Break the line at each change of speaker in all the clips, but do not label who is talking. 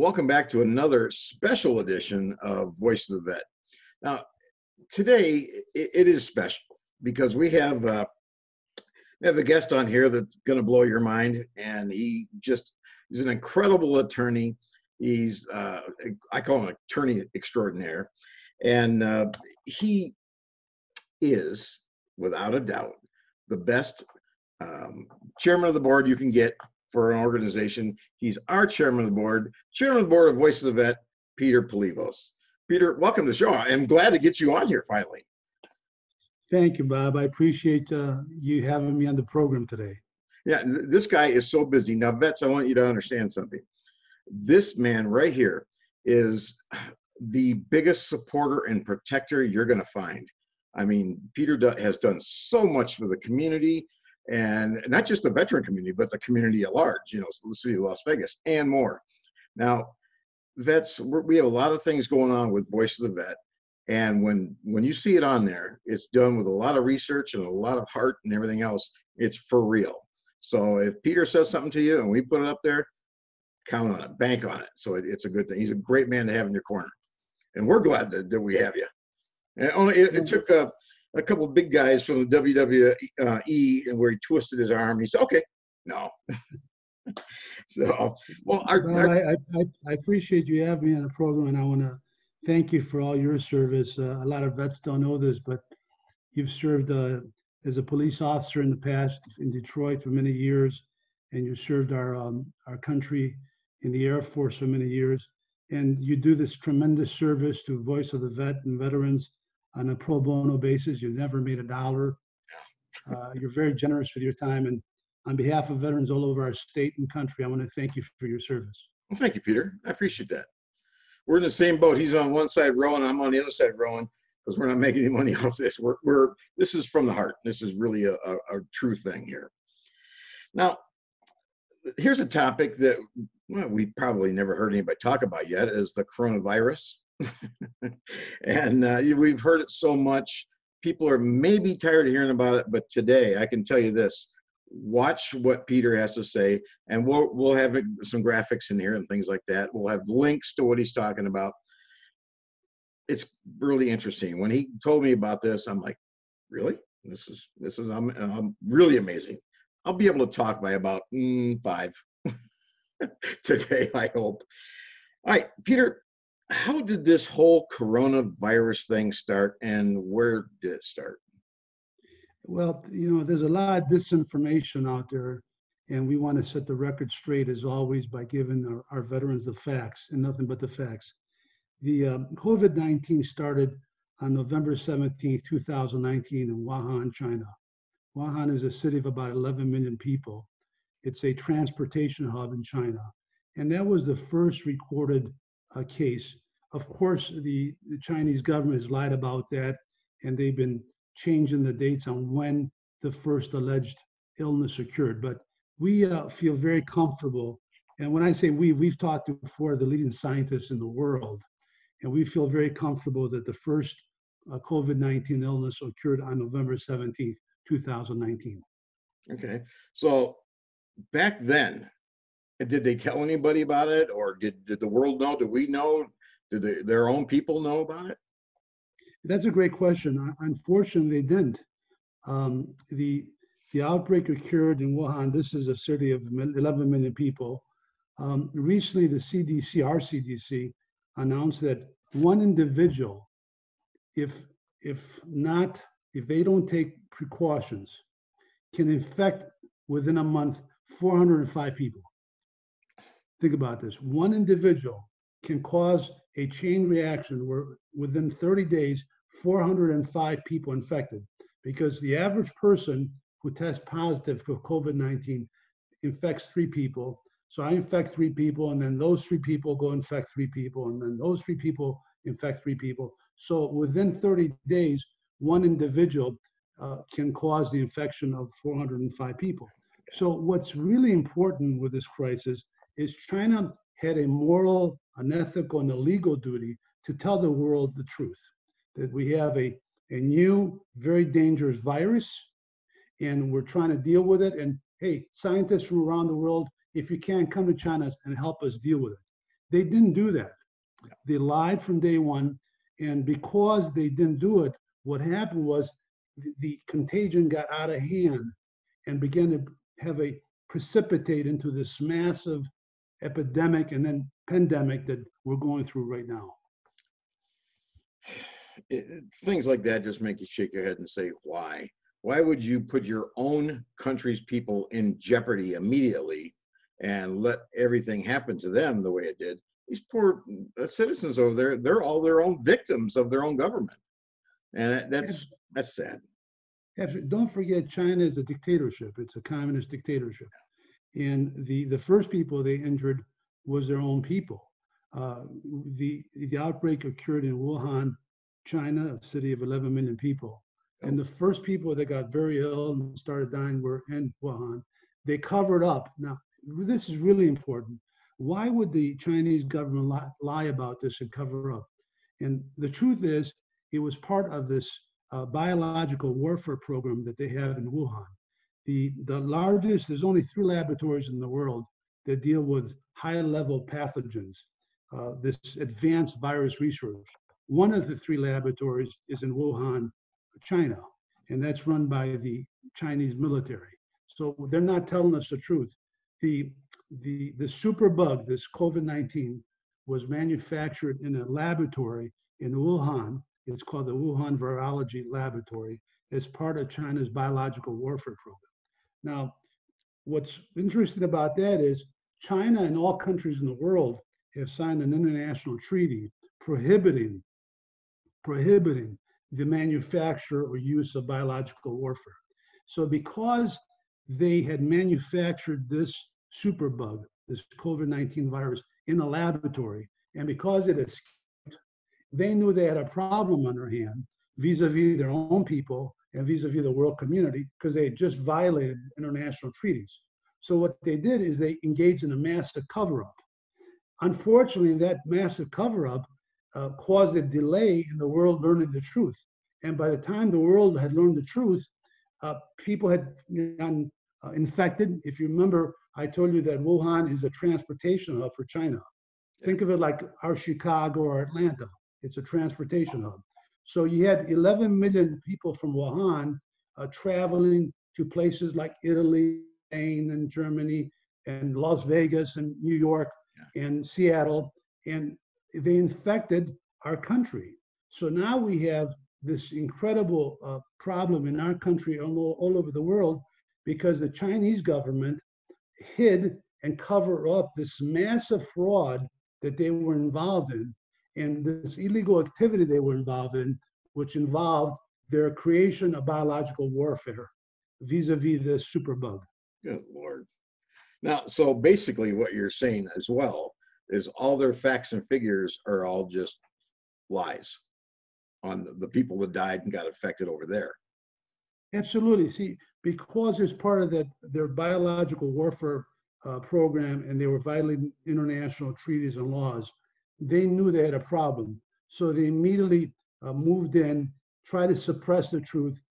Welcome back to another special edition of Voice of the Vet. Now, today it is special because we have a guest on here that's going to blow your mind, and he's an incredible attorney. He's I call him an attorney extraordinaire, and he is, without a doubt, the best chairman of the board you can get for an organization. He's our chairman of the board of Voice of the Vet, Peter Palivos. Peter, welcome to the show. I'm glad to get you on here finally.
Thank you, Bob. I appreciate you having me on the program today.
Yeah, this guy is so busy. Now, vets, I want you to understand something. This man right here is the biggest supporter and protector you're going to find. I mean, Peter has done so much for the community, and not just the veteran community, but the community at large, you know, the city of Las Vegas and more. Now, vets, we have a lot of things going on with Voice of the Vet. And when you see it on there, it's done with a lot of research and a lot of heart and everything else. It's for real. So if Peter says something to you and we put it up there, count on it, bank on it. So it's a good thing. He's a great man to have in your corner. And we're glad that we have you. And it took a couple of big guys from the WWE and where he twisted his arm. He said, okay, no. So, well,
I appreciate you having me on the program, and I want to thank you for all your service. A lot of vets don't know this, but you've served as a police officer in the past in Detroit for many years, and you served our country in the Air Force for many years. And you do this tremendous service to Voice of the Vet and veterans on a pro bono basis. You've never made $1. You're very generous with your time. And on behalf of veterans all over our state and country, I want to thank you for your service.
Well, thank you, Peter. I appreciate that. We're in the same boat. He's on one side rowing, I'm on the other side rowing, because we're not making any money off this. This is from the heart. This is really a true thing here. Now, here's a topic that we probably never heard anybody talk about yet, is the coronavirus. And we've heard it so much. People are maybe tired of hearing about it, but today I can tell you this. Watch what Peter has to say, and we'll have some graphics in here and things like that. We'll have links to what he's talking about. It's really interesting. When he told me about this, I'm like, really? This is really amazing. I'll be able to talk by about 5 today, I hope. All right, Peter, how did this whole coronavirus thing start, and where did it start?
Well, you know, there's a lot of disinformation out there, and we want to set the record straight, as always, by giving our veterans the facts and nothing but the facts. The COVID-19 started on November 17, 2019 in Wuhan, China. Wuhan is a city of about 11 million people. It's a transportation hub in China. And that was the first recorded case. Of course, the Chinese government has lied about that, and they've been changing the dates on when the first alleged illness occurred. But we feel very comfortable. And when I say we've talked to 4 of the leading scientists in the world, and we feel very comfortable that the first COVID-19 illness occurred on November 17th, 2019.
Okay. So back then, did they tell anybody about it, or did the world know? Do we know? Did their own people know about it?
That's a great question. Unfortunately, they didn't. The outbreak occurred in Wuhan. This is a city of 11 million people. Recently, the CDC, our CDC, announced that one individual, if they don't take precautions, can infect within a month 405 people. Think about this. One individual can cause a chain reaction where within 30 days, 405 people infected, because the average person who tests positive for COVID-19 infects 3 people. So I infect 3 people, and then those 3 people go infect 3 people, and then those 3 people infect 3 people. So within 30 days, one individual can cause the infection of 405 people. So what's really important with this crisis is China had a moral, an ethical, and a legal duty to tell the world the truth, that we have a new, very dangerous virus, and we're trying to deal with it. And hey, scientists from around the world, if you can, come to China and help us deal with it. They didn't do that. They lied from day one. And because they didn't do it, what happened was the contagion got out of hand and began to have a precipitate into this massive epidemic and then pandemic that we're going through right now.
Things like that just make you shake your head and say, why? Why would you put your own country's people in jeopardy immediately and let everything happen to them the way it did? These poor citizens over there, they're all their own victims of their own government. And that's sad.
Don't forget, China is a dictatorship. It's a communist dictatorship. And the first people they injured was their own people. The outbreak occurred in Wuhan, China, a city of 11 million people. And the first people that got very ill and started dying were in Wuhan. They covered up. Now, this is really important. Why would the Chinese government lie about this and cover up? And the truth is, it was part of this biological warfare program that they have in Wuhan. The largest, there's only 3 laboratories in the world that deal with high-level pathogens, this advanced virus research. One of the 3 laboratories is in Wuhan, China, and that's run by the Chinese military. So they're not telling us the truth. The superbug, this COVID-19, was manufactured in a laboratory in Wuhan. It's called the Wuhan Virology Laboratory as part of China's biological warfare program. Now, what's interesting about that is China and all countries in the world have signed an international treaty prohibiting the manufacture or use of biological warfare. So because they had manufactured this superbug, this COVID-19 virus, in a laboratory, and because it escaped, they knew they had a problem on their hand vis-a-vis their own people and vis-a-vis the world community, because they had just violated international treaties. So what they did is they engaged in a massive cover-up. Unfortunately, that massive cover-up caused a delay in the world learning the truth. And by the time the world had learned the truth, people had gotten infected. If you remember, I told you that Wuhan is a transportation hub for China. Think of it like our Chicago or Atlanta. It's a transportation hub. So you had 11 million people from Wuhan traveling to places like Italy, Spain, and Germany, and Las Vegas, and New York, and Seattle, and they infected our country. So now we have this incredible problem in our country all over the world because the Chinese government hid and covered up this massive fraud that they were involved in, and this illegal activity they were involved in, which involved their creation of biological warfare vis-a-vis this superbug.
Good Lord. Now, so basically what you're saying as well is all their facts and figures are all just lies on the people that died and got affected over there.
Absolutely. See, because it's part of their biological warfare program, and they were violating international treaties and laws, they knew they had a problem. So they immediately moved in, tried to suppress the truth,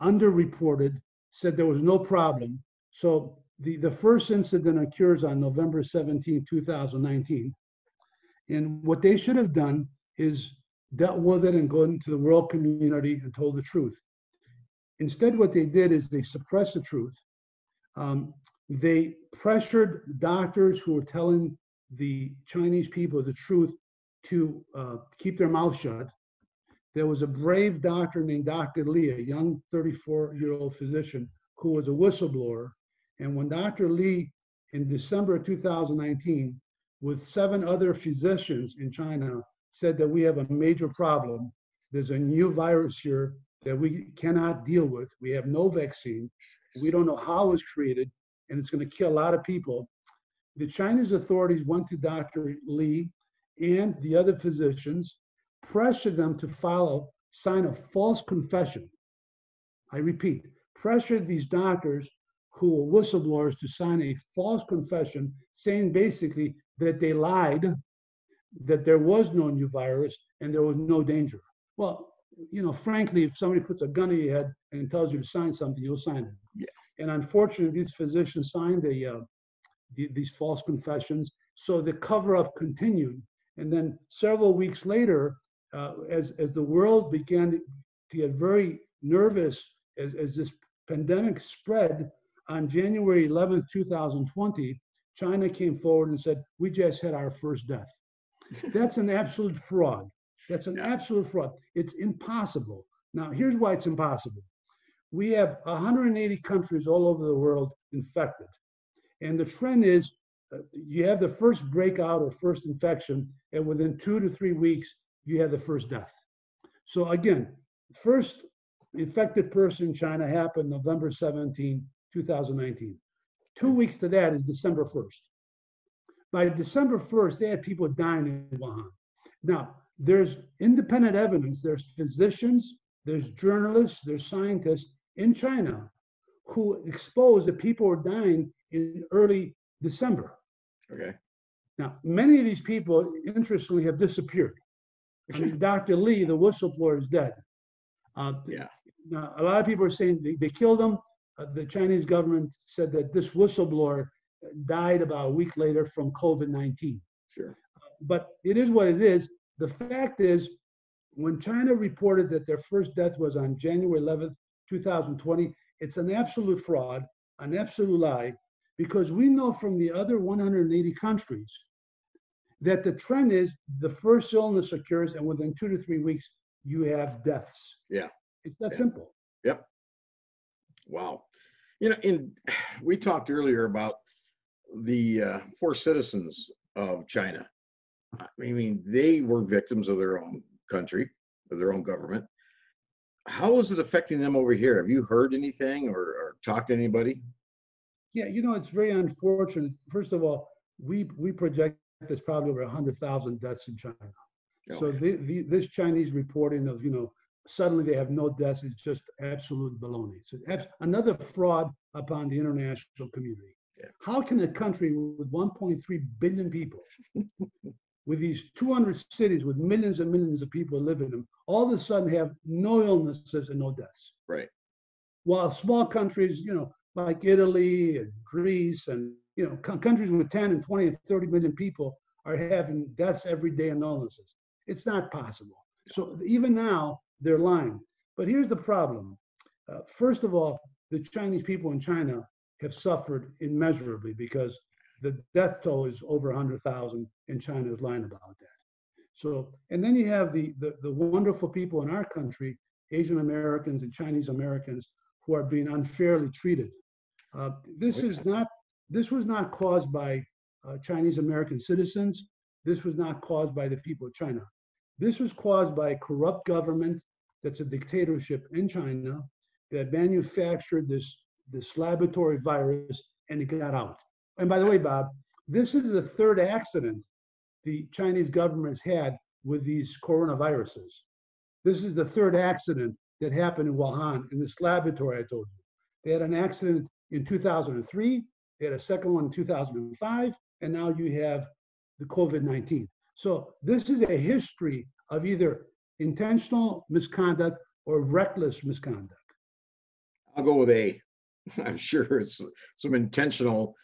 underreported, said there was no problem. So the first incident occurs on November 17, 2019. And what they should have done is dealt with it and gone to the world community and told the truth. Instead, what they did is they suppressed the truth. They pressured doctors who were telling the Chinese people the truth to keep their mouth shut. There was a brave doctor named Dr. Li, a young 34-year-old physician who was a whistleblower. And when Dr. Li, in December of 2019, with 7 other physicians in China, said that we have a major problem. There's a new virus here that we cannot deal with. We have no vaccine. We don't know how it's created, and it's going to kill a lot of people. The Chinese authorities went to Dr. Li and the other physicians, pressured them to sign a false confession. I repeat, pressured these doctors who were whistleblowers to sign a false confession saying basically that they lied, that there was no new virus and there was no danger. Well, you know, frankly, if somebody puts a gun in your head and tells you to sign something, you'll sign it. Yeah. And unfortunately, these physicians signed these false confessions. So the cover-up continued. And then several weeks later, as the world began to get very nervous as this pandemic spread, on January 11th, 2020, China came forward and said, we just had our first death. That's an absolute fraud. That's an absolute fraud. It's impossible. Now, here's why it's impossible. We have 180 countries all over the world infected. And the trend is you have the first breakout or first infection, and within 2 to 3 weeks, you have the first death. So again, first infected person in China happened November 17, 2019. 2 weeks to that is December 1st. By December 1st, they had people dying in Wuhan. Now, there's independent evidence, there's physicians, there's journalists, there's scientists in China who exposed that people were dying in early December.
Okay.
Now, many of these people, interestingly, have disappeared. I mean, Dr. Li, the whistleblower, is dead.
Yeah.
Now, a lot of people are saying they killed him. The Chinese government said that this whistleblower died about a week later from COVID-19.
Sure.
But it is what it is. The fact is, when China reported that their first death was on January 11th, 2020, it's an absolute fraud, an absolute lie, because we know from the other 180 countries that the trend is the first illness occurs and within 2 to 3 weeks, you have deaths.
Yeah.
It's that simple.
Yep. Wow. We talked earlier about the 4 citizens of China. I mean, they were victims of their own country, of their own government. How is it affecting them over here? Have you heard anything or talked to anybody?
Yeah, it's very unfortunate. First of all, we project there's probably over 100,000 deaths in China.
Oh,
So this Chinese reporting of, suddenly they have no deaths is just absolute baloney. So another fraud upon the international community.
Yeah.
How can a country with 1.3 billion people, with these 200 cities with millions and millions of people living in them, all of a sudden have no illnesses and no deaths?
Right.
While small countries, like Italy and Greece and, countries with 10 and 20 and 30 million people are having deaths every day and illnesses. It's not possible. So even now, they're lying. But here's the problem. First of all, the Chinese people in China have suffered immeasurably because the death toll is over 100,000 and China is lying about that. So, and then you have the wonderful people in our country, Asian Americans and Chinese Americans, who are being unfairly treated. This was not caused by Chinese American citizens. This was not caused by the people of China. This was caused by a corrupt government that's a dictatorship in China that manufactured this laboratory virus and it got out. And by the way, Bob, this is the third accident the Chinese government has had with these coronaviruses. This is the third accident that happened in Wuhan in this laboratory I told you. They had an accident in 2003, they had a second one in 2005, and now you have the COVID-19. So this is a history of either intentional misconduct or reckless misconduct.
I'll go with A. I'm sure it's some intentional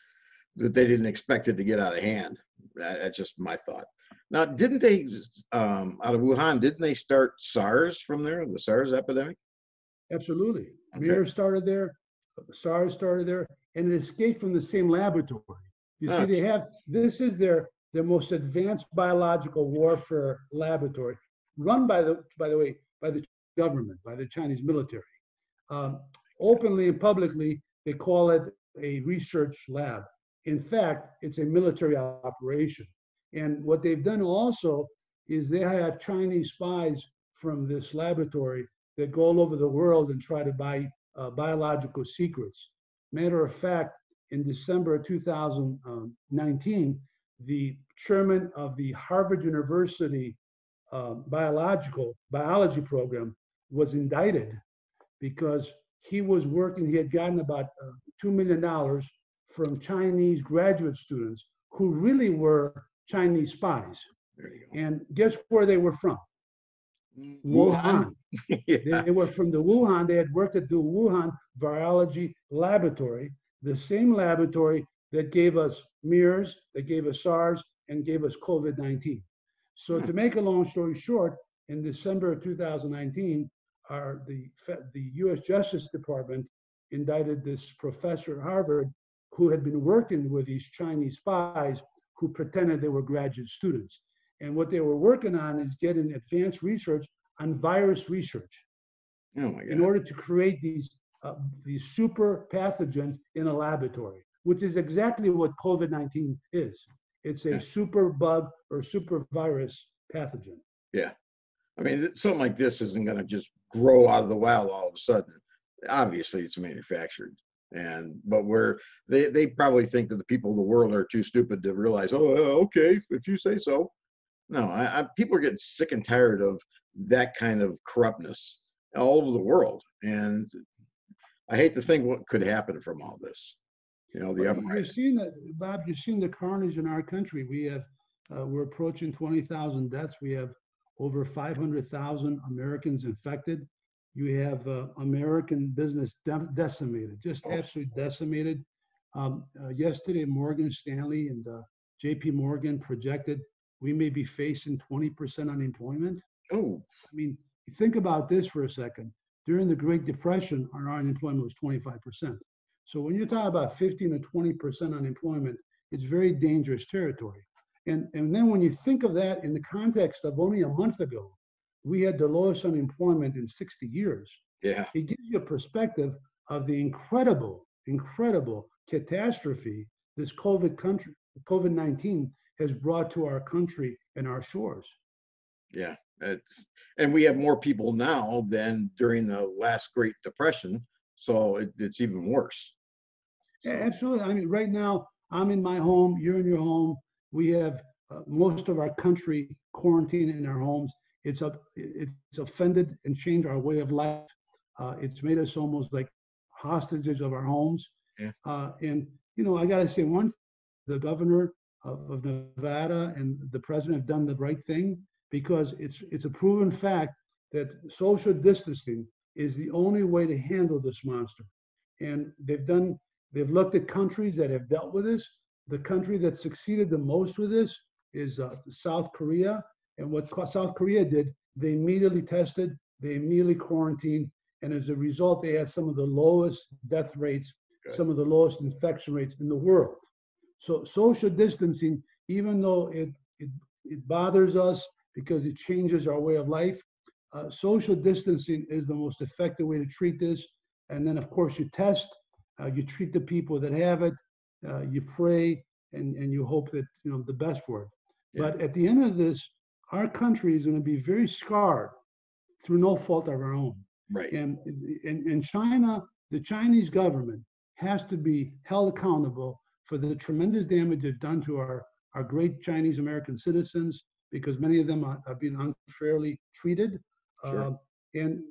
that they didn't expect it to get out of hand. That's just my thought. Now, didn't they, out of Wuhan, didn't they start SARS from there, the SARS epidemic?
Absolutely.
Okay.
MERS started there, SARS started there, and it escaped from the same laboratory. You see, they have, this is their most advanced biological warfare laboratory, run by the government, by the Chinese military. Openly and publicly, they call it a research lab. In fact, it's a military operation. And what they've done also is they have Chinese spies from this laboratory that go all over the world and try to buy biological secrets. Matter of fact, in December 2019, the chairman of the Harvard University biology program was indicted because he had gotten about $2 million from Chinese graduate students who really were Chinese spies.
There you go.
And guess where they were from? Wuhan.
Yeah.
They were from the Wuhan. They had worked at the Wuhan Virology Laboratory, the same laboratory that gave us MERS, that gave us SARS, and gave us COVID-19. So to make a long story short, in December of 2019, the U.S. Justice Department indicted this professor at Harvard who had been working with these Chinese spies who pretended they were graduate students. And what they were working on is getting advanced research on virus research
Oh my God.
in order to create these super pathogens in a laboratory, which is exactly what COVID-19 is. It's a super bug or super virus pathogen.
Yeah. I mean, something like this isn't going to just grow out of the wild all of a sudden. Obviously, it's manufactured. But they probably think that the people of the world are too stupid to realize, oh, okay, if you say so. No, people are getting sick and tired of that kind of corruptness all over the world. And I hate to think what could happen from all this. You know, the uprising.
You've seen that, Bob. You've seen the carnage in our country. We're approaching 20,000 deaths. We have over 500,000 Americans infected. You have American business decimated, just absolutely decimated. Yesterday, Morgan Stanley and J.P. Morgan projected we may be facing 20% unemployment.
Oh,
I mean, think about this for a second. During the Great Depression, our unemployment was 25%. So when you're talking about 15 to 20% unemployment, it's very dangerous territory. And then when you think of that in the context of only a month ago, we had the lowest unemployment in 60 years.
yeah.
It gives you a perspective of the incredible catastrophe this COVID-19 has brought to our country and our shores.
Yeah. And we have more people now than during the last Great Depression. So it's even worse.
Yeah, absolutely. I mean, right now, I'm in my home, you're in your home. We have most of our country quarantined in our homes. It's offended and changed our way of life. It's made us almost like hostages of our homes.
Yeah.
And, you know, I got to say, the governor of Nevada and the president have done the right thing, because it's a proven fact that social distancing is the only way to handle this monster. And they've looked at countries that have dealt with this. The country that succeeded the most with this is South Korea. And what South Korea did, they immediately tested, they immediately quarantined, and as a result, they had some of the lowest death rates, some of the lowest infection rates in the world. So social distancing, even though it bothers us because it changes our way of life, social distancing is the most effective way to treat this. And then, of course, you test, you treat the people that have it, you pray, and you hope that, you know, the best for it. Yeah. But at the end of this, our country is going to be very scarred through no fault of our own.
Right.
And in China, the Chinese government has to be held accountable for the tremendous damage they've done to our great Chinese American citizens, because many of them are being unfairly treated.
Sure.
And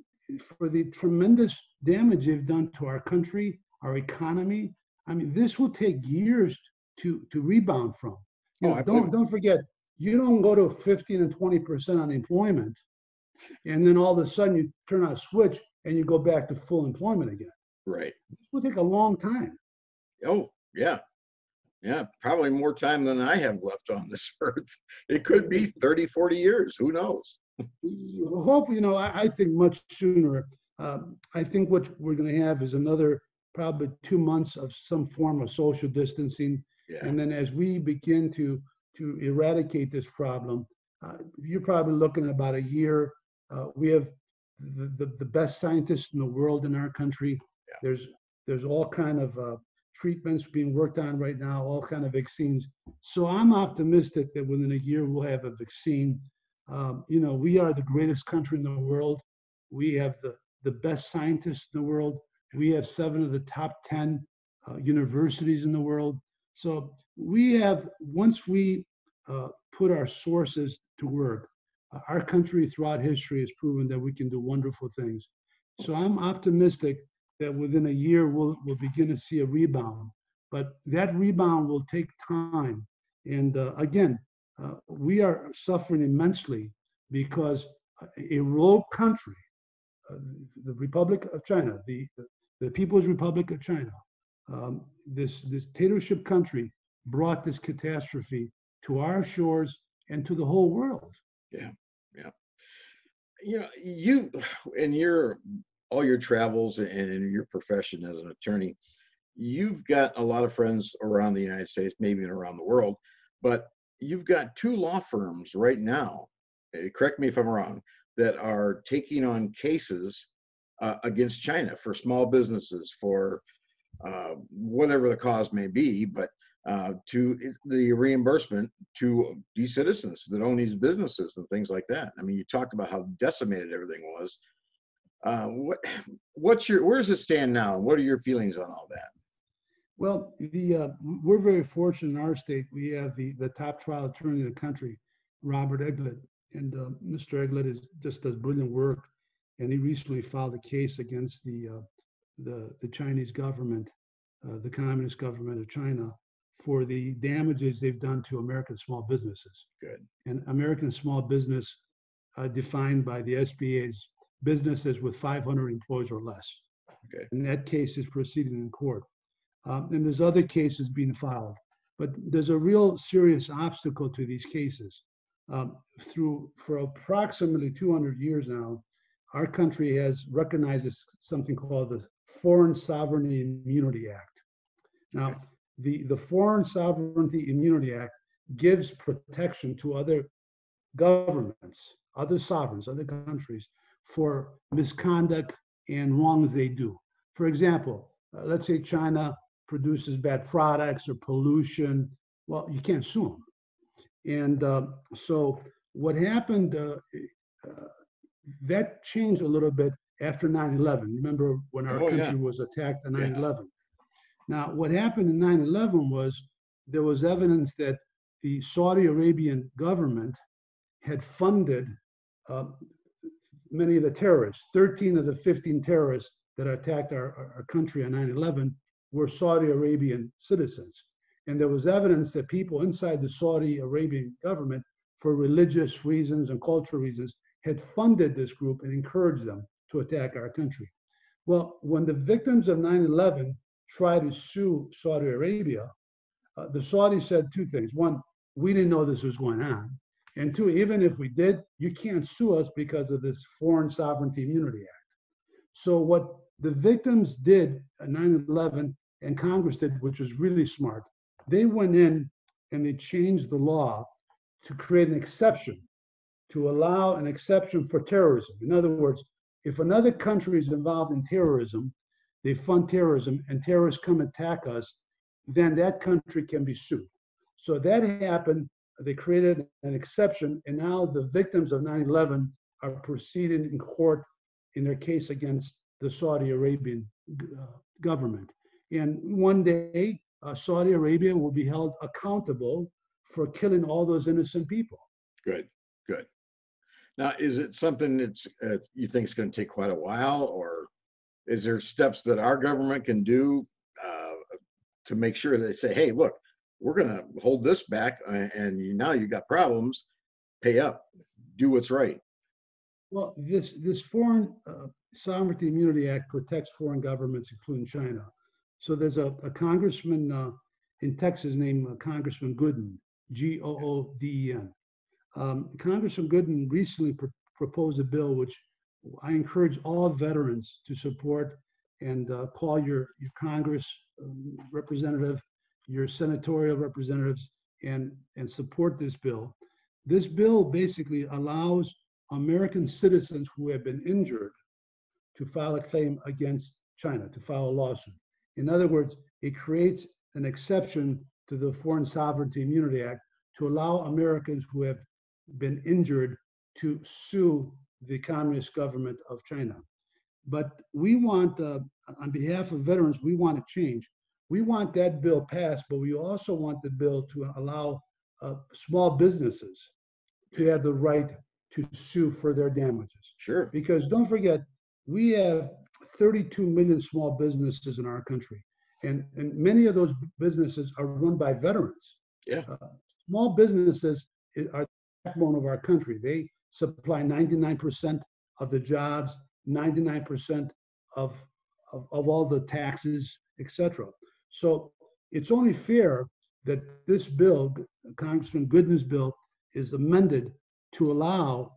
for the tremendous damage they've done to our country, our economy. I mean, this will take years to rebound from. You know, don't forget, you don't go to 15 and 20% unemployment, and then all of a sudden you turn on a switch and you go back to full employment again.
Right.
It will take a long time.
Oh, yeah. Yeah, probably more time than I have left on this earth. It could be 30, 40 years. Who knows?
Hope, you know, I think much sooner. I think what we're going to have is another probably 2 months of some form of social distancing. Yeah. And then as we begin to eradicate this problem, you're probably looking at about a year. We have the best scientists in the world in our country. Yeah. There's all kind of treatments being worked on right now, all kind of vaccines. So I'm optimistic that within a year we'll have a vaccine. You know, we are the greatest country in the world. We have the best scientists in the world. We have 7 of the top 10 universities in the world. So we have, once we put our sources to work, our country throughout history has proven that we can do wonderful things. So I'm optimistic that within a year we'll begin to see a rebound. But that rebound will take time. And again, we are suffering immensely because a rogue country, the Republic of China, the People's Republic of China, this dictatorship country brought this catastrophe to our shores and to the whole world.
Yeah, yeah. You in your all your travels and in your profession as an attorney, you've got a lot of friends around the United States, maybe even around the world, but you've got two law firms right now, correct me if I'm wrong, that are taking on cases against China for small businesses, for whatever the cause may be, but to the reimbursement to these citizens that own these businesses and things like that. I mean, you talked about how decimated everything was. Where does it stand now? What are your feelings on all that?
Well, we're very fortunate in our state. We have the top trial attorney in the country, Robert Eglett, and Mr. Eglett just does brilliant work. And he recently filed a case against the Chinese government, the Communist government of China, for the damages they've done to American small businesses.
Good.
And American small business, defined by the SBA's businesses with 500 employees or less.
Okay.
And that case is proceeding in court. And there's other cases being filed. But there's a real serious obstacle to these cases. For approximately 200 years now, our country has recognized something called the Foreign Sovereignty Immunity Act. Now, the Foreign Sovereignty Immunity Act gives protection to other governments, other sovereigns, other countries for misconduct and wrongs they do. For example, let's say China produces bad products or pollution. Well, you can't sue them. And so what happened, that changed a little bit after 9/11. Remember when our country was attacked on 9/11? Now, what happened in 9/11 was there was evidence that the Saudi Arabian government had funded many of the terrorists. 13 of the 15 terrorists that attacked our country on 9/11 were Saudi Arabian citizens. And there was evidence that people inside the Saudi Arabian government, for religious reasons and cultural reasons, had funded this group and encouraged them to attack our country. Well, when the victims of 9/11 tried to sue Saudi Arabia, the Saudis said two things. One, we didn't know this was going on. And two, even if we did, you can't sue us because of this Foreign Sovereignty Immunity Act. So what the victims did at 9/11 and Congress did, which was really smart, they went in and they changed the law to create an exception, to allow an exception for terrorism. In other words, if another country is involved in terrorism, they fund terrorism, and terrorists come attack us, then that country can be sued. So that happened. They created an exception, and now the victims of 9/11 are proceeding in court in their case against the Saudi Arabian government. And one day, Saudi Arabia will be held accountable for killing all those innocent people.
Good, good. Now, is it something that's you think is going to take quite a while, or is there steps that our government can do to make sure they say, hey, look, we're going to hold this back, and now you've got problems, pay up, do what's right?
Well, this Foreign Sovereignty Immunity Act protects foreign governments, including China. So there's a congressman in Texas named Congressman Gooden, Gooden. Congressman Gooden recently proposed a bill which I encourage all veterans to support, and call your Congress representative, your senatorial representatives, and support this bill. This bill basically allows American citizens who have been injured to file a claim against China, to file a lawsuit. In other words, it creates an exception to the Foreign Sovereignty Immunity Act to allow Americans who have been injured to sue the Communist government of China. But we want, on behalf of veterans, we want to change. We want that bill passed, but we also want the bill to allow small businesses to have the right to sue for their damages.
Sure.
Because don't forget, we have 32 million small businesses in our country, and many of those businesses are run by veterans.
Yeah.
Small businesses are the backbone of our country. They supply 99% of the jobs, 99% of all the taxes, etc. So it's only fair that this bill, Congressman Gooden's bill, is amended to allow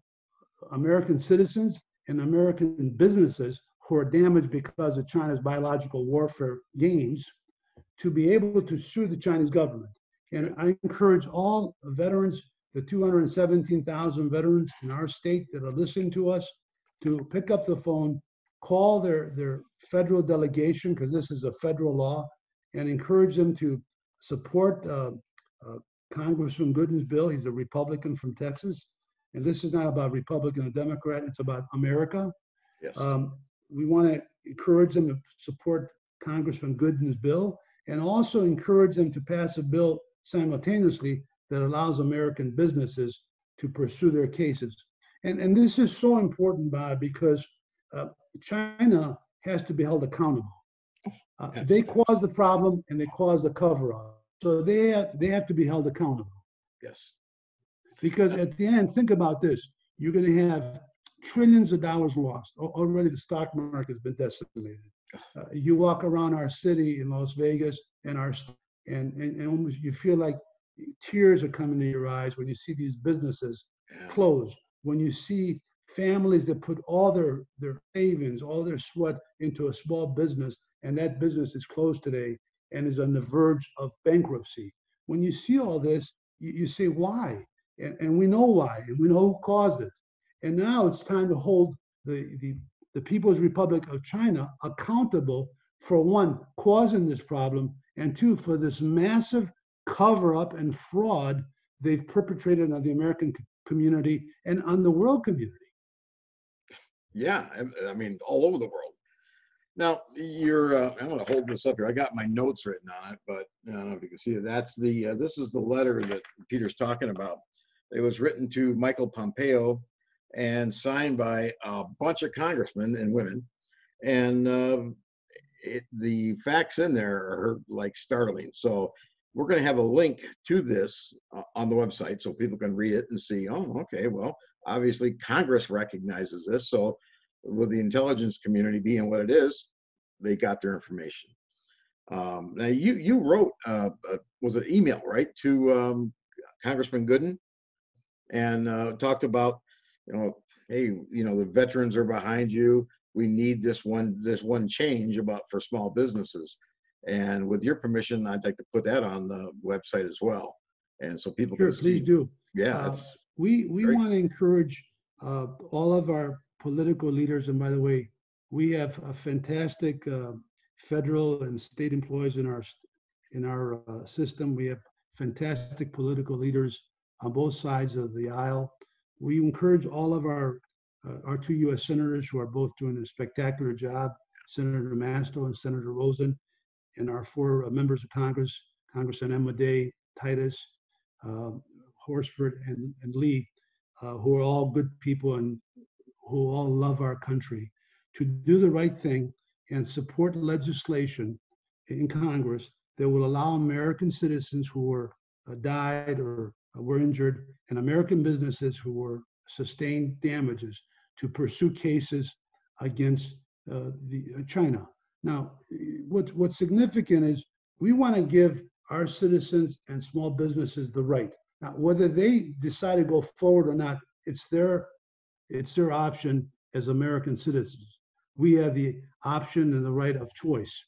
American citizens and American businesses who are damaged because of China's biological warfare games to be able to sue the Chinese government. And I encourage all veterans, the 217,000 veterans in our state that are listening to us, to pick up the phone, call their federal delegation, because this is a federal law, and encourage them to support Congressman Gooden's bill. He's a Republican from Texas. And this is not about Republican or Democrat, it's about America.
Yes.
We want to encourage them to support Congressman Gooden's bill, and also encourage them to pass a bill simultaneously that allows American businesses to pursue their cases. And this is so important, Bob, because China has to be held accountable. They caused the problem and they caused the cover-up. So they have to be held accountable.
Yes.
Because at the end, think about this. You're going to have trillions of dollars lost. Already the stock market has been decimated. You walk around our city in Las Vegas and almost you feel like tears are coming to your eyes when you see these businesses close. When you see families that put all their savings, all their sweat into a small business, and that business is closed today and is on the verge of bankruptcy. When you see all this, you say, why? And we know why, and we know who caused it. And now it's time to hold the People's Republic of China accountable for, one, causing this problem, and two, for this massive cover-up and fraud they've perpetrated on the American community and on the world community.
Yeah, I mean, all over the world. Now, I'm going to hold this up here. I got my notes written on it, but I don't know if you can see it. That's this is the letter that Peter's talking about. It was written to Michael Pompeo and signed by a bunch of congressmen and women. And the facts in there are like startling. So we're going to have a link to this on the website so people can read it and see, oh, okay, well, obviously Congress recognizes this. So with the intelligence community being what it is, they got their information. Now you wrote, was it email, right, to Congressman Gooden, and talked about, hey, the veterans are behind you. We need this one change for small businesses. And with your permission, I'd like to put that on the website as well. And so people can see.
Please do.
Yeah.
We want to encourage all of our political leaders. And by the way, we have a fantastic federal and state employees in our system. We have fantastic political leaders on both sides of the aisle. We encourage all of our 2 U.S. senators who are both doing a spectacular job, Senator Masto and Senator Rosen, and our 4 members of Congress, Congressman Emma Day, Titus, Horsford, and Lee, who are all good people and who all love our country, to do the right thing and support legislation in Congress that will allow American citizens who were died or were injured, and American businesses who were sustained damages to pursue cases against China. Now, what's significant is we want to give our citizens and small businesses the right. Now, whether they decide to go forward or not, it's their option as American citizens. We have the option and the right of choice.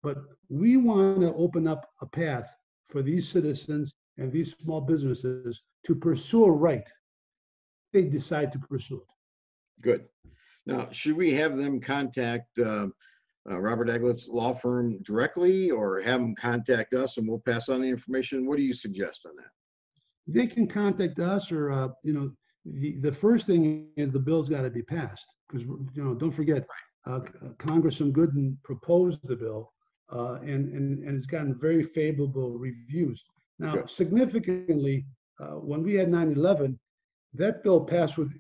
But we want to open up a path for these citizens and these small businesses to pursue a right. They decide to pursue it.
Good. Now, should we have them contact Robert Aglett's law firm directly, or have them contact us and we'll pass on the information? What do you suggest on that?
They can contact us, or the first thing is the bill's got to be passed, because don't forget, Congressman Gooden proposed the bill, and it's gotten very favorable reviews. Now,
Good.
Significantly, when we had 9/11, that bill passed with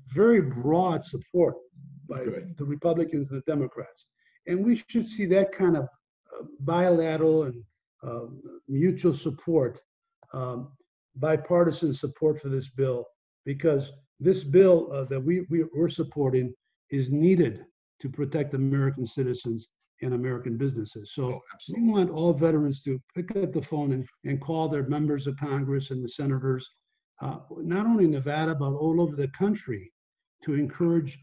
very broad support by the Republicans and the Democrats. And we should see that kind of bilateral and mutual support, bipartisan support for this bill, because this bill that we're supporting is needed to protect American citizens and American businesses. So
Oh,
we
absolutely.
want all veterans to pick up the phone and call their members of Congress and the senators, not only in Nevada, but all over the country, to encourage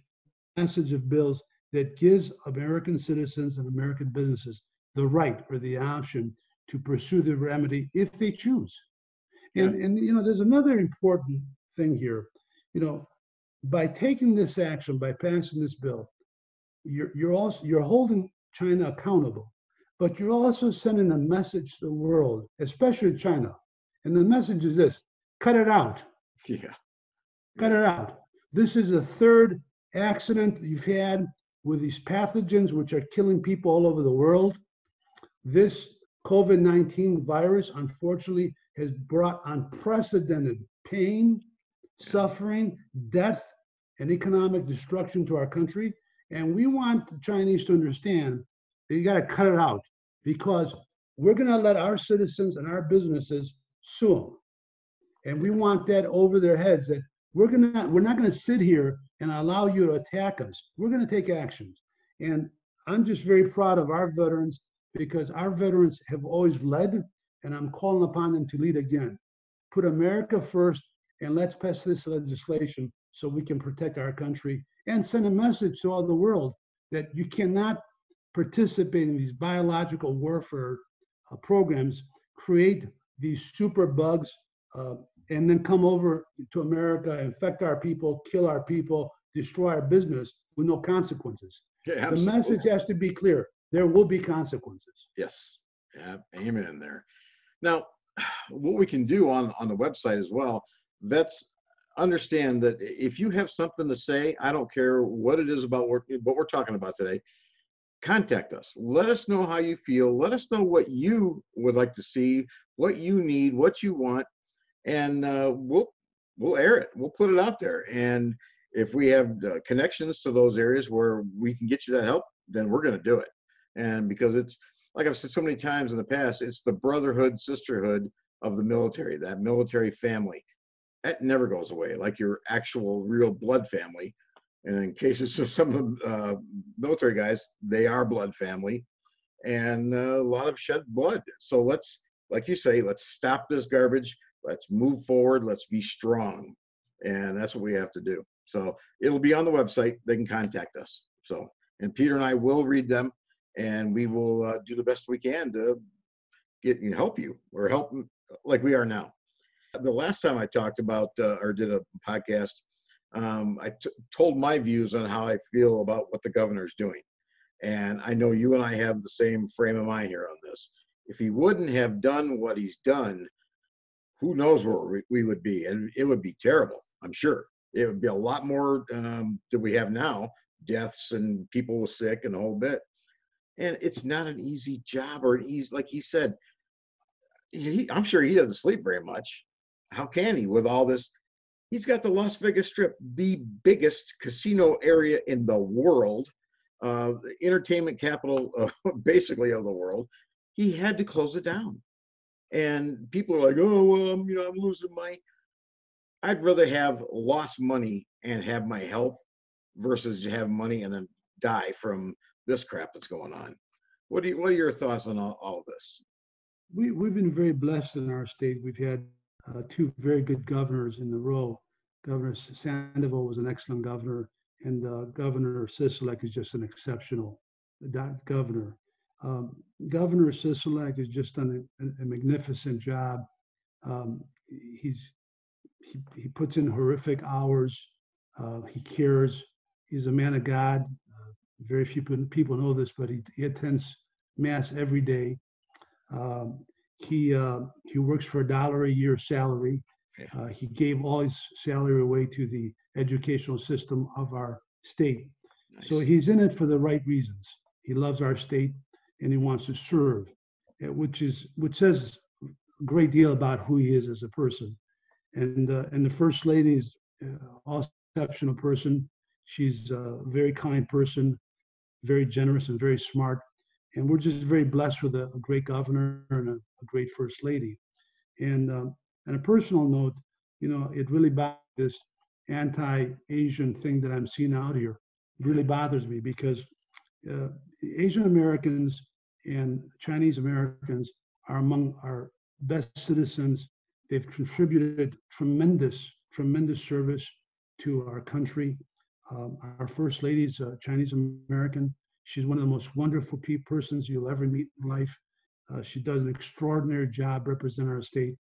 passage of bills that gives American citizens and American businesses the right or the option to pursue the remedy if they choose.
Yeah.
And you know, there's another important thing here. You know, by taking this action, by passing this bill, you're holding China accountable, but you're also sending a message to the world, especially China. And the message is this: cut it out.
Yeah.
Cut
Yeah.
it out. This is the third accident you've had with these pathogens, which are killing people all over the world. This COVID-19 virus, unfortunately, has brought unprecedented pain, suffering, death, and economic destruction to our country. And we want the Chinese to understand that you got to cut it out, because we're going to let our citizens and our businesses sue them. And we want that over their heads, that we're not going to sit here and allow you to attack us. We're going to take actions. And I'm just very proud of our veterans, because our veterans have always led, and I'm calling upon them to lead again. Put America first, and let's pass this legislation so we can protect our country and send a message to all the world that you cannot participate in these biological warfare programs, create these super bugs, and then come over to America, infect our people, kill our people, destroy our business with no consequences.
Yeah,
The message
absolutely.
has to be clear. There will be consequences.
Yes. Yeah, amen there. Now, what we can do on the website as well, vets understand that if you have something to say, I don't care what it is about what we're talking about today, contact us. Let us know how you feel. Let us know what you would like to see, what you need, what you want, and we'll air it. We'll put it out there. And if we have connections to those areas where we can get you that help, then we're going to do it. And because it's like I've said so many times in the past, it's the brotherhood, sisterhood of the military, that military family. That never goes away, like your actual real blood family. And in cases of some of the military guys, they are blood family, and a lot of shed blood. So let's, like you say, let's stop this garbage. Let's move forward. Let's be strong. And that's what we have to do. So it'll be on the website. They can contact us. So, and Peter and I will read them, and we will do the best we can to get and help you, or help like we are now. The last time I talked about or did a podcast, told my views on how I feel about what the governor's doing. And I know you and I have the same frame of mind here on this. If he wouldn't have done what he's done, who knows where we would be? And it would be terrible, I'm sure. It would be a lot more than we have now, deaths and people sick and the whole bit. And it's not an easy job, or an easy, like he said, I'm sure he doesn't sleep very much. How can he with all this? He's got the Las Vegas Strip, the biggest casino area in the world, the entertainment capital, basically, of the world. He had to close it down. And people are like, oh, well, I'm losing money. I'd rather have lost money and have my health versus have money and then die from this crap that's going on. What are your thoughts on all of this?
We've been very blessed in our state. We've had two very good governors in a row. Governor Sandoval was an excellent governor, and Governor Sisolak is just an exceptional governor. Um, Governor Sisolak has just done a magnificent job. Um, he puts in horrific hours. He cares. He's a man of God. Very few people know this, but he attends mass every day. Um, he works for $1 a year salary. He gave all his salary away to the educational system of our state.
Nice.
So he's in it for the right reasons. He loves our state and he wants to serve, which says a great deal about who he is as a person. And the first lady is also an exceptional person. She's a very kind person, very generous and very smart. And we're just very blessed with a great governor and a great first lady. And on a personal note, it really bothers this anti-Asian thing that I'm seeing out here. It really bothers me because uh, Asian Americans and Chinese Americans are among our best citizens. They've contributed tremendous service to our country. Our First Lady is Chinese American. She's one of the most wonderful persons you'll ever meet in life. She does an extraordinary job representing our state.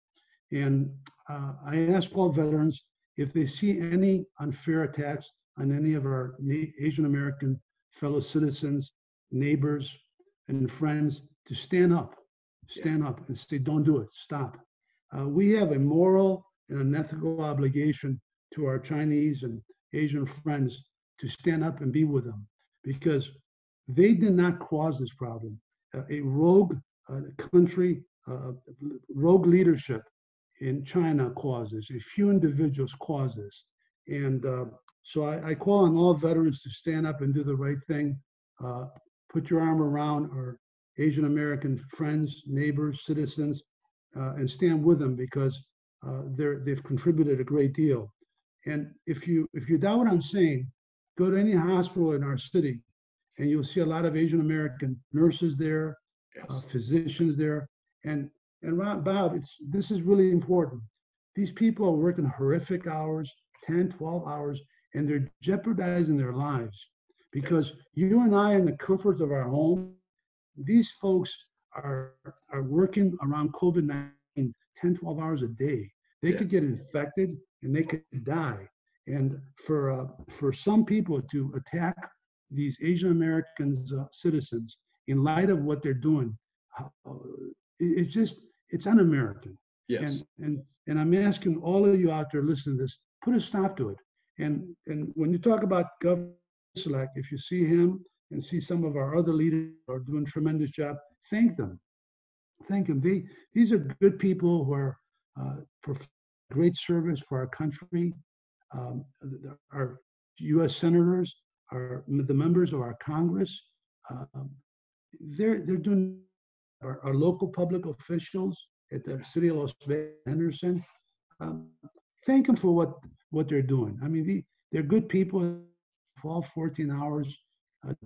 And I ask all veterans if they see any unfair attacks on any of our Asian American fellow citizens, neighbors, and friends to stand up and say, don't do it, stop. We have a moral and an ethical obligation to our Chinese and Asian friends to stand up and be with them because they did not cause this problem. A rogue country, rogue leadership in China causes, a few individuals cause this. And so I call on all veterans to stand up and do the right thing. Put your arm around our Asian American friends, neighbors, citizens, and stand with them because they've contributed a great deal. And if you doubt what I'm saying, go to any hospital in our city, and you'll see a lot of Asian American nurses there, physicians there, and Bob, this is really important. These people are working horrific hours, 10, 12 hours, and they're jeopardizing their lives because you and I, in the comforts of our home, these folks are working around COVID-19 10, 12 hours a day. They could get infected and they could die. And for some people to attack these Asian Americans citizens in light of what they're doing, it's un-American.
Yes.
And I'm asking all of you out there listening to this, put a stop to it. And when you talk about Governor Sisolak, if you see him and see some of our other leaders who are doing a tremendous job, thank them. Thank them. These are good people who are great service for our country. Our U.S. senators, the members of our Congress, they're doing. Our local public officials at the city of Las Vegas, Henderson, thank them for what they're doing. I mean, they're good people. 12, 14 hours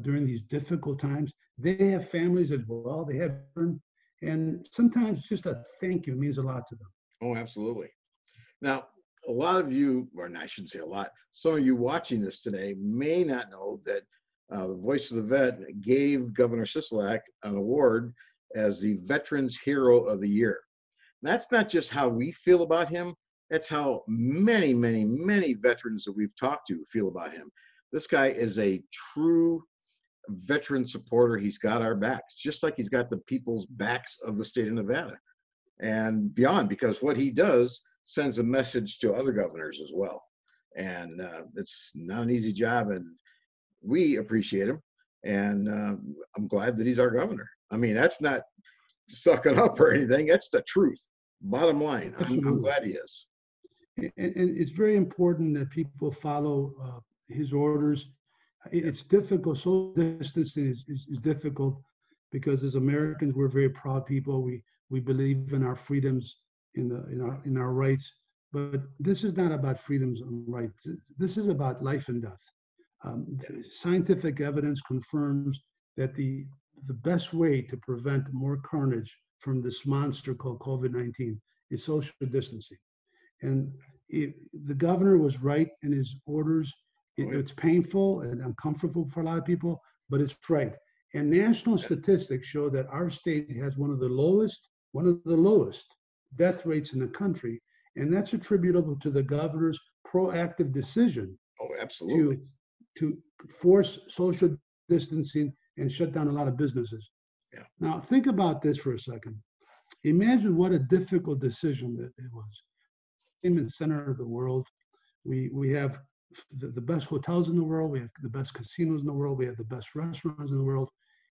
during these difficult times. They have families as well. They have, and sometimes just a thank you means a lot to them.
Oh, absolutely. Now, a lot of you, or I shouldn't say a lot, some of you watching this today may not know that the Voice of the Vet gave Governor Sisolak an award as the Veterans Hero of the Year. And that's not just how we feel about him. That's how many, many, many veterans that we've talked to feel about him. This guy is a true veteran supporter. He's got our backs, just like he's got the people's backs of the state of Nevada and beyond, because what he does sends a message to other governors as well. And it's not an easy job, and we appreciate him. And I'm glad that he's our governor. I mean, that's not sucking up or anything. That's the truth. Bottom line, I'm glad he is.
And it's very important that people follow his orders. It's difficult. Social distancing is difficult because as Americans, we're very proud people. We believe in our freedoms, in our rights. But this is not about freedoms and rights. This is about life and death. Scientific evidence confirms that the best way to prevent more carnage from this monster called COVID-19 is social distancing. And the governor was right in his orders. It's painful and uncomfortable for a lot of people, but it's right. And national statistics show that our state has one of the lowest death rates in the country. And that's attributable to the governor's proactive decision to force social distancing and shut down a lot of businesses.
Yeah.
Now, think about this for a second. Imagine what a difficult decision that it was. In the center of the world, we have the best hotels in the world, we have the best casinos in the world, we have the best restaurants in the world.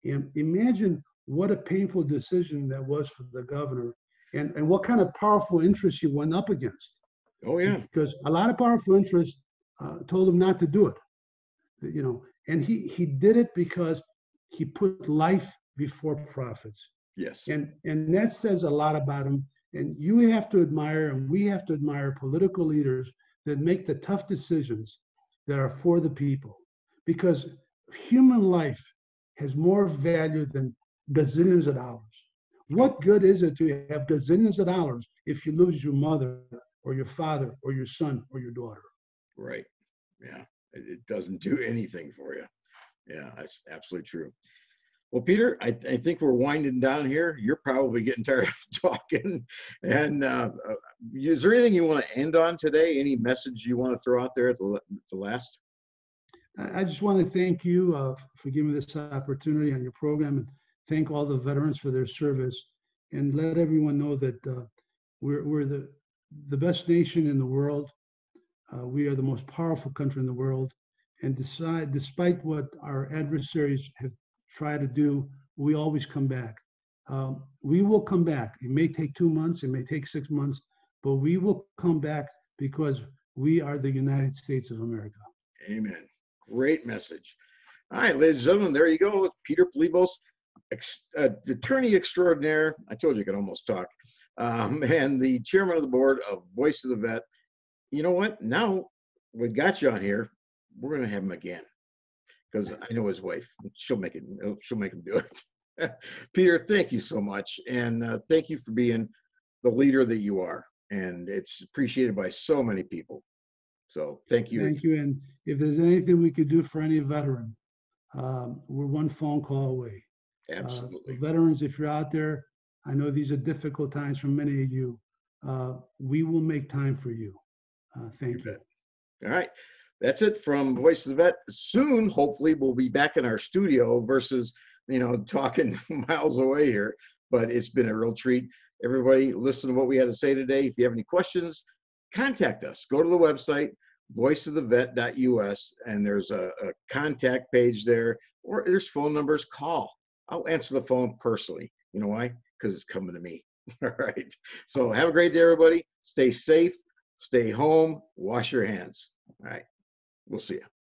And imagine what a painful decision that was for the governor and what kind of powerful interests he went up against.
Oh, yeah.
Because a lot of powerful interests told him not to do it. And he did it because he put life before profits.
Yes.
And that says a lot about him. And you have to admire, and we have to admire political leaders that make the tough decisions that are for the people. Because human life has more value than gazillions of dollars. What good is it to have gazillions of dollars if you lose your mother or your father or your son or your daughter?
Right. Yeah. It doesn't do anything for you. Yeah, that's absolutely true. Well, Peter, I think we're winding down here. You're probably getting tired of talking. And is there anything you want to end on today? Any message you want to throw out there at the last?
I just want to thank you for giving me this opportunity on your program, and thank all the veterans for their service, and let everyone know that we're the best nation in the world. We are the most powerful country in the world, and despite what our adversaries have tried to do, we always come back. We will come back. It may take 2 months, it may take 6 months, but we will come back because we are the United States of America.
Amen. Great message. All right, ladies and gentlemen, there you go. Peter Palivos, attorney extraordinaire. I told you I could almost talk. And the chairman of the board of Voice of the Vet. You know what? Now we got you on here. We're going to have him again because I know his wife. She'll make him do it. Peter, thank you so much. And thank you for being the leader that you are. And it's appreciated by so many people. So thank you.
Thank you. And if there's anything we could do for any veteran, we're one phone call away.
Absolutely.
Veterans, if you're out there, I know these are difficult times for many of you. We will make time for you. Thank you.
All right. That's it from Voice of the Vet. Soon, hopefully, we'll be back in our studio versus, talking miles away here. But it's been a real treat. Everybody, listen to what we had to say today. If you have any questions, contact us. Go to the website, voiceofthevet.us, and there's a contact page there, or there's phone numbers. Call. I'll answer the phone personally. You know why? Because it's coming to me. All right. So have a great day, everybody. Stay safe. Stay home. Wash your hands. All right. We'll see you.